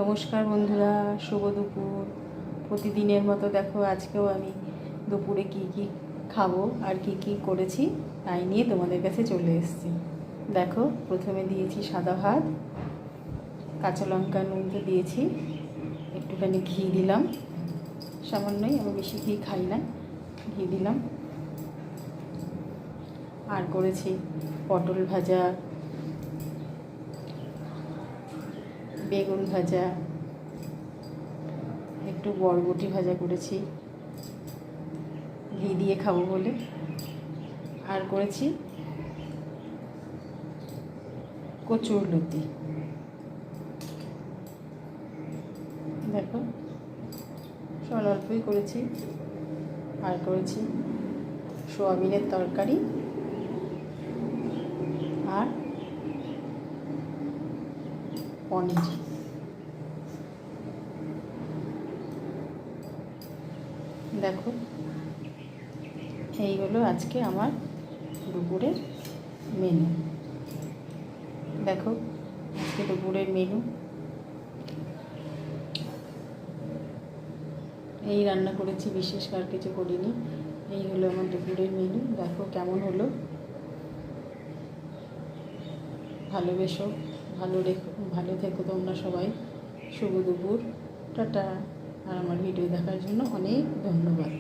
নমস্কার বন্ধুরা, শুভ দুপুর। প্রতিদিনের মতো দেখো আজকেও আমি দুপুরে কি কি খাবো আর কি কি করেছি তাই নিয়ে তোমাদের কাছে চলে এসেছি। দেখো, প্রথমে দিয়েছি সাদা ভাত, কাঁচা লঙ্কা নুন তো দিয়েছি, একটুখানি ঘি দিলাম, সামান্যই, আমি বেশি ঘি খাই না, ঘি দিলাম। আর করেছি পটল ভাজা, বেগুন ভাজা, একটু বরবটি ভাজা করেছি ঘি দিয়ে খাবো বলে। আর করেছি কচুরলতি। দেখো, সব অল্পই করেছি। আর করেছি সোয়াবিনের তরকারি আর পনির। দেখো, এই হলো আজকে আমার দুপুরের মেনু। দেখো, আজকে দুপুরের মেনু এই রান্না করেছি, বিশেষ আর কিছু করিনি। এই হলো আমার দুপুরের মেনু। দেখো কেমন হলো। ভালোবেসো, ভালো থেকো তোমরা সবাই। শুভ দুপুর, টাটা। আর আমার ভিডিও দেখার জন্য অনেক ধন্যবাদ।